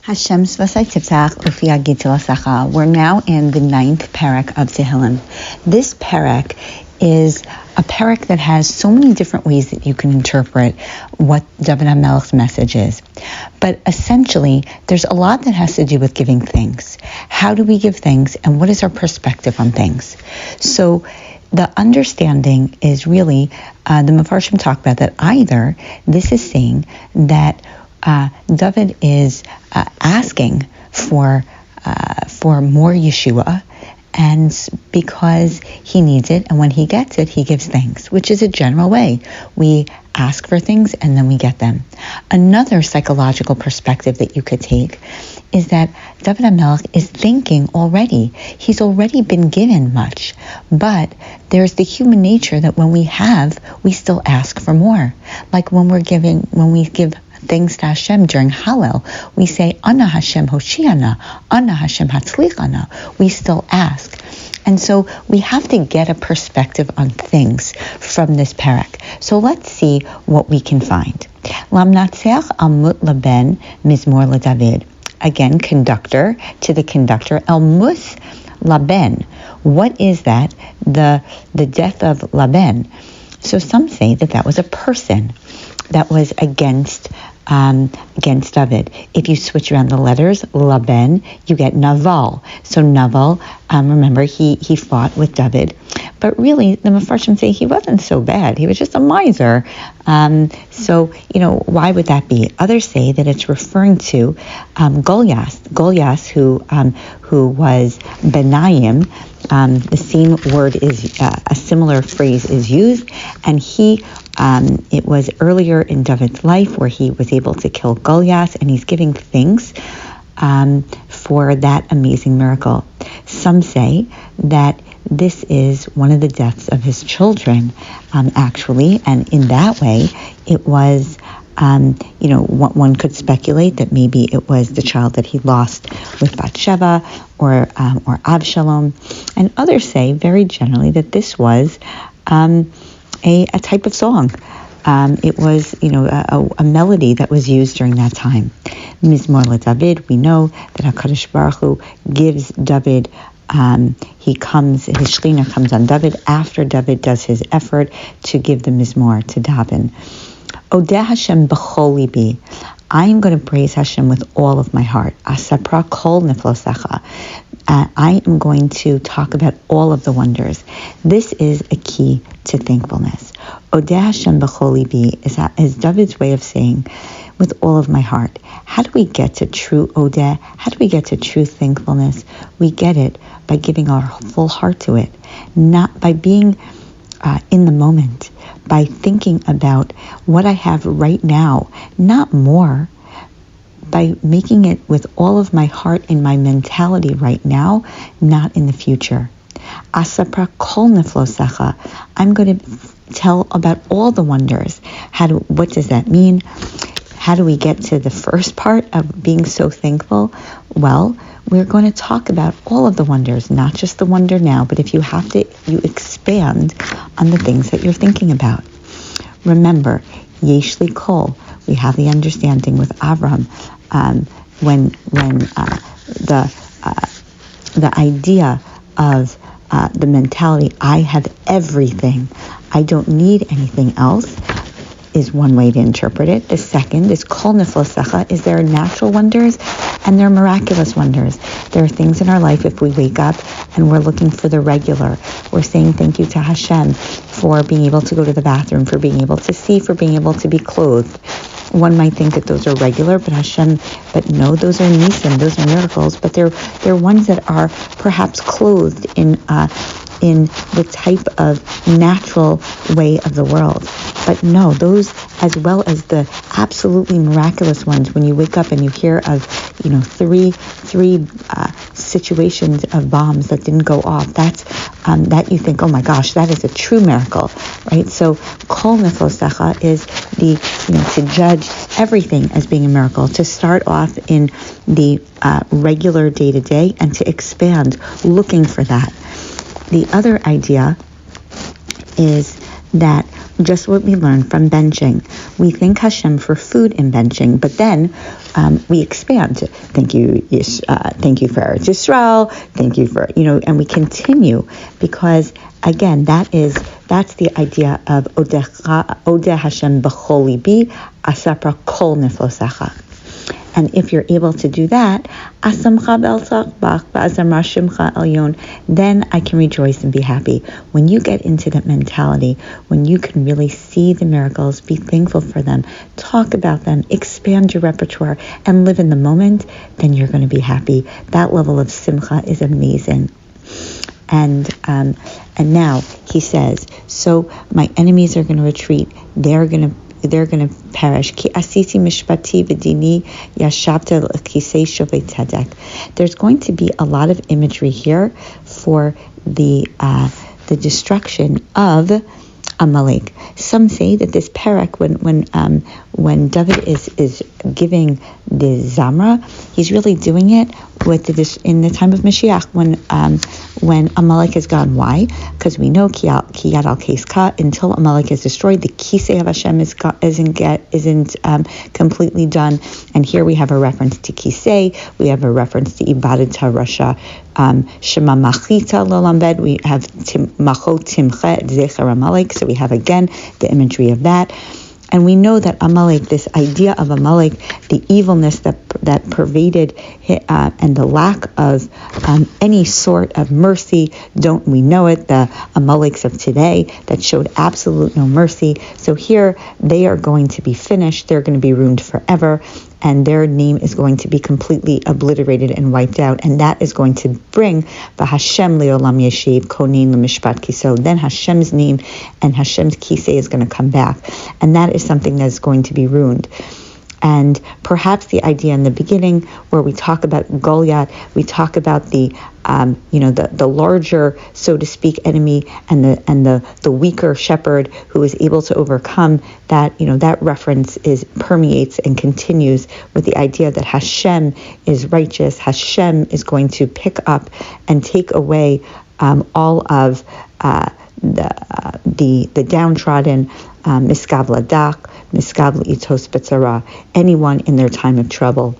Hashem Svasai Tifzach Ufi Agitila Sacha. We're now in the 9th parak of Tehilim. This parak is a parak that has so many different ways that you can interpret what David HaMelech's message is. But essentially, there's a lot that has to do with giving thanks. How do we give thanks, and what is our perspective on things? So the understanding is really, the Mefarshim talk about that either this is saying that David is asking for more Yeshua, and because he needs it, and when he gets it, he gives thanks, which is a general way. We ask for things and then we get them. Another psychological perspective that you could take is that David HaMelech is thinking already. He's already been given much, but there's the human nature that when we have, we still ask for more. Like when we give thanks to Hashem during Hallel, we say, Ana Hashem Hoshiana, Ana Hashem Hatzlichana. We still ask. And so we have to get a perspective on things from this parak. So let's see what we can find. Lamnatseach Amut Laben Mizmor LaDavid. Again, conductor to the conductor. El Mus Laben. What is that? The death of Laben. So some say that was a person that was against David. If you switch around the letters, Laben, you get Naval. So Naval, remember, he fought with David. But really, the Mefarshim say he wasn't so bad. He was just a miser. So, why would that be? Others say that it's referring to Goliath, who was Benayim. The same word is, a similar phrase is used, and it was earlier in David's life where he was able to kill Goliath, and he's giving thanks for that amazing miracle. Some say that this is one of the deaths of his children, actually, and in that way, it was, one could speculate that maybe it was the child that he lost with Bathsheba or Avshalom, and others say very generally that this was a type of song. It was, a melody that was used during that time. Mizmor LaDavid, we know that HaKadosh Baruch Hu gives David, his Shekhinah comes on David after David does his effort to give the Mizmor to David. Odeh Hashem b'chol libi. I am going to praise Hashem with all of my heart. Asapra kol niflosecha. I am going to talk about all of the wonders. This is a key to thankfulness. Odeh Hashem b'chol libi is David's way of saying, with all of my heart. How do we get to true Odeh? How do we get to true thankfulness? We get it by giving our full heart to it, not by being in the moment, by thinking about what I have right now, not more, by making it with all of my heart in my mentality right now, not in the future. Asapra kol neflosecha. I'm going to tell about all the wonders. What does that mean? How do we get to the first part of being so thankful? Well, we're going to talk about all of the wonders, not just the wonder now, but if you have to, you expand on the things that you're thinking about. Remember, Yesh li kol, we have the understanding with Avram, when the idea of the mentality, I have everything, I don't need anything else, is one way to interpret it. The second is kol neflosecha, is there are natural wonders and there are miraculous wonders. There are things in our life, if we wake up and we're looking for the regular, we're saying thank you to Hashem for being able to go to the bathroom, for being able to see, for being able to be clothed. One might think that those are regular, but no, those are nisim, those are miracles, but they're ones that are perhaps clothed in the type of natural way of the world. But no, those, as well as the absolutely miraculous ones, when you wake up and you hear of, three situations of bombs that didn't go off, that you think, oh my gosh, that is a true miracle, right? So kol neflosecha is to judge everything as being a miracle, to start off in the regular day-to-day and to expand looking for that. The other idea is that just what we learned from benching. We thank Hashem for food in benching, but then we expand. Thank you for Eretz Yisrael. Thank you for, and we continue, because again, that's the idea of Odeh Hashem b'chol libi, asapra kol neflosecha. And if you're able to do that, then I can rejoice and be happy. When you get into that mentality, when you can really see the miracles, be thankful for them, talk about them, expand your repertoire, and live in the moment, then you're going to be happy. That level of simcha is amazing. And now he says, so my enemies are going to retreat. They're going to perish. Ki asiti mishpati v'dini yashavta l'kisei shovei tzedek. There's going to be a lot of imagery here for the destruction of Amalek. Some say that this parak, when David is giving the Zamra, he's really doing it in the time of Mashiach, when Amalek is gone. Why? Because we know Kiyad al Keska, until Amalek is destroyed, the Kisei of Hashem isn't completely done. And here we have a reference to Kisei, we have a reference to Ibadat HaRasha, Shema Machita Lolambed, we have Machot Timche Zecher Amalek, so we have again the imagery of that. And we know that Amalek, this idea of Amalek, the evilness that pervaded and the lack of any sort of mercy, we know it, the Amaleks of today that showed absolute no mercy. So here they are going to be finished, they're going to be ruined forever, and their name is going to be completely obliterated and wiped out, and that is going to bring Hashem leolam yeshiv konin l'mishpat kiso. Then Hashem's name and Hashem's kisei is going to come back, and that is something that is going to be ruined. And perhaps the idea in the beginning, where we talk about Goliath, we talk about the larger, so to speak, enemy, and the weaker shepherd who is able to overcome that. That reference permeates and continues with the idea that Hashem is righteous. Hashem is going to pick up and take away all of the downtrodden, miskav ladak, miskav itos betzara, anyone in their time of trouble.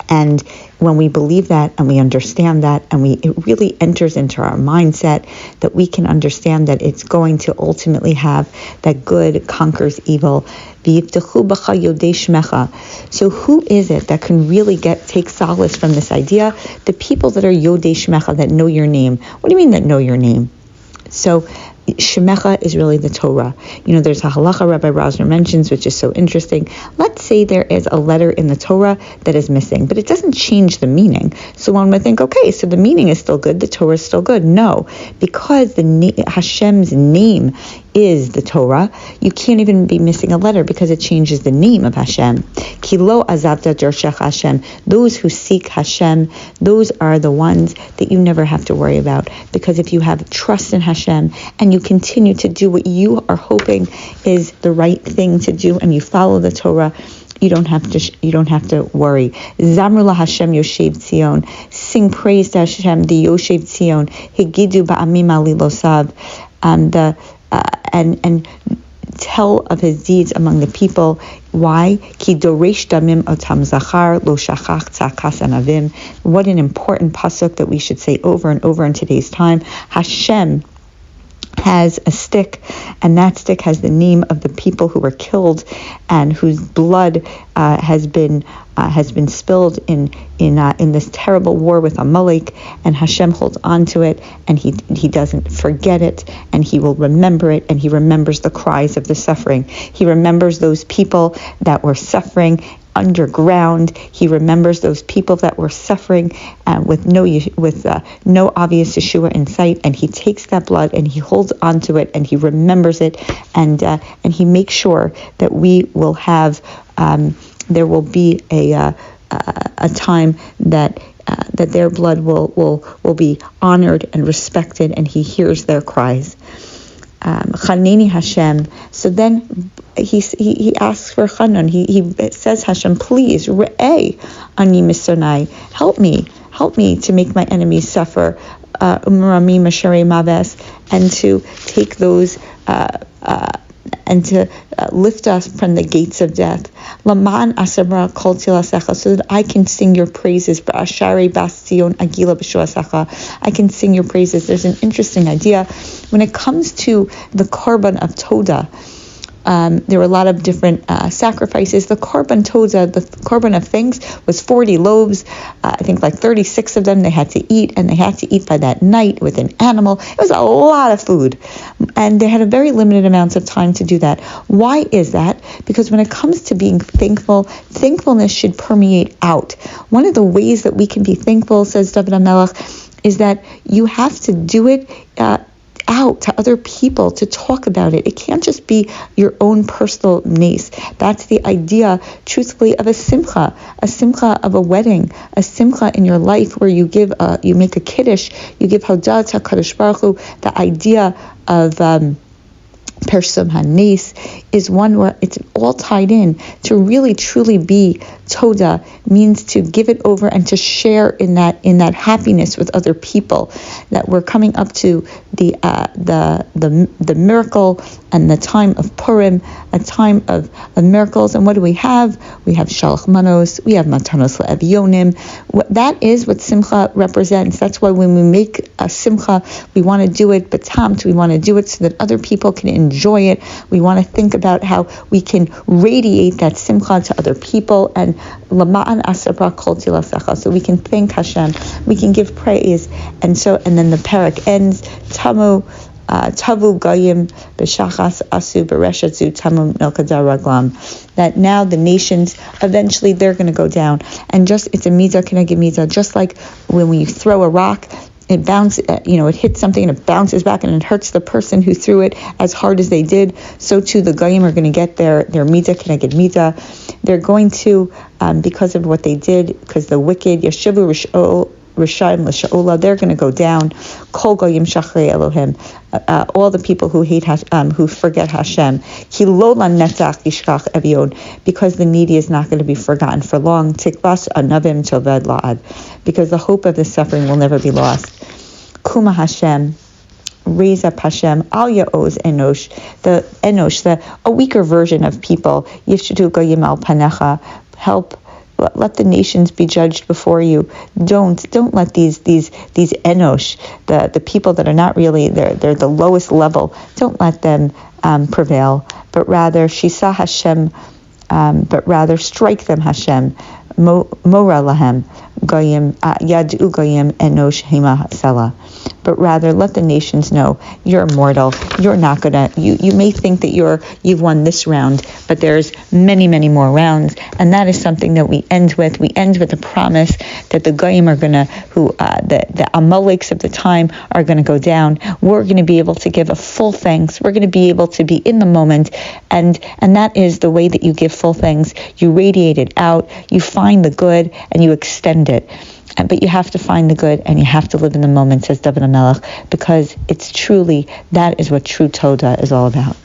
And when we believe that and we understand that, and it really enters into our mindset that we can understand that it's going to ultimately have that good conquers evil. So who is it that can really take solace from this idea? The people that are Yodei Shmecha, that know your name. What do you mean that know your name? So Shemecha is really the Torah. There's a halacha Rabbi Rosner mentions, which is so interesting. Let's say there is a letter in the Torah that is missing, but it doesn't change the meaning. So one would think, okay, so the meaning is still good, the Torah is still good. No, because Hashem's name is the Torah, you can't even be missing a letter because it changes the name of Hashem. Kilo azavta dershech Hashem. Those who seek Hashem, those are the ones that you never have to worry about, because if you have trust in Hashem and you continue to do what you are hoping is the right thing to do, and you follow the Torah, you don't have to worry. Zamru la Hashem Yoshev Tzion. Sing praise to Hashem, the Yoshev Tzion. Higidu ba'amim alilosav. And tell of his deeds among the people. Why? Ki doresh damim otam zachar lo shachach tzakas anavim. What an important pasuk that we should say over and over in today's time. Hashem has a stick, and that stick has the name of the people who were killed and whose blood has been spilled in this terrible war with Amalek, and Hashem holds on to it, and he doesn't forget it, and he will remember it, and he remembers the cries of the suffering. He remembers those people that were suffering underground. He remembers those people that were suffering with no obvious Yeshua in sight, and he takes that blood and he holds onto it and he remembers it, and he makes sure that we will have there will be a time that their blood will be honored and respected, and he hears their cries. Chaneni Hashem. So then he asks for Chanan. He says, Hashem, please, Re'eh ani misonai, help me to make my enemies suffer, Umrami Masharei Maves, and to take those and to lift us from the gates of death. Laman asabra kol tilasecha, so that I can sing your praises. Ba'ashari bas Zion agila b'shuasecha, I can sing your praises. There's an interesting idea when it comes to the korban of Toda. There were a lot of different sacrifices. The korban toda, the korban of thanks, was 40 loaves. I think like 36 of them they had to eat, and they had to eat by that night with an animal. It was a lot of food, and they had a very limited amount of time to do that. Why is that? Because when it comes to being thankful, thankfulness should permeate out. One of the ways that we can be thankful, says David HaMelech, is that you have to do it out to other people, to talk about it. It can't just be your own personal nace. That's the idea, truthfully, of a simcha of a wedding, a simcha in your life where you give, you make a kiddush, you give hodah to HaKadosh Baruch Hu. The idea of Persum Hanes is one where it's all tied in. To really truly be Toda means to give it over and to share in that happiness with other people. That we're coming up to the miracle and the time of Purim, a time of miracles. And what do we have? We have Shalach Manos, we have Matanos Le'Evyonim. That is what Simcha represents. That's why when we make a Simcha, we want to do it b'tamt, we want to do it so that other people can enjoy it. We want to think about how we can radiate that Simcha to other people, and Lama'an Asabra Kol Tilasecha, so we can thank Hashem, we can give praise. And then the parak ends, Tavu Goyim B'Shachas Asu B'Reshatzu Tamu Melkadar Raglam, that now the nations, eventually they're going to go down. And just, it's a midah keneged midah, just like when we throw a rock, it bounces, it hits something and it bounces back and it hurts the person who threw it as hard as they did. So too the Goyim are going to get their midah keneged midah. They're going to, because of what they did, because the wicked, Yeshivu Rishayim L'Sha'ula, they're going to go down. Kol Goyim Shachrei Elohim, all the people who hate who forget Hashem. Ki lo lanetach yishkach evyon, because the needy is not going to be forgotten for long. Tikvas anavim toved la'ad, because the hope of the suffering will never be lost. Kuma Hashem, raise up Hashem, al ya'oz enosh, a weaker version of people. Yifshutu goyim al panecha, help. Let the nations be judged before you. Don't let these enosh, the people that are not really, they're the lowest level, don't let them prevail, but rather Shisa Hashem, but rather strike them Hashem, Mora lahem goyim yadu goyim enosh hema sela. But rather let the nations know you're immortal. You're not gonna. You may think that you've won this round, but there's many more rounds, and that is something that we end with. We end with a promise that the goyim are gonna, the Amaleks of the time are gonna go down. We're gonna be able to give a full thanks. We're gonna be able to be in the moment, and that is the way that you give full thanks. You radiate it out. You find the good and you extend it. But you have to find the good and you have to live in the moment, says David HaMelech, because it's truly, that is what true Toda is all about.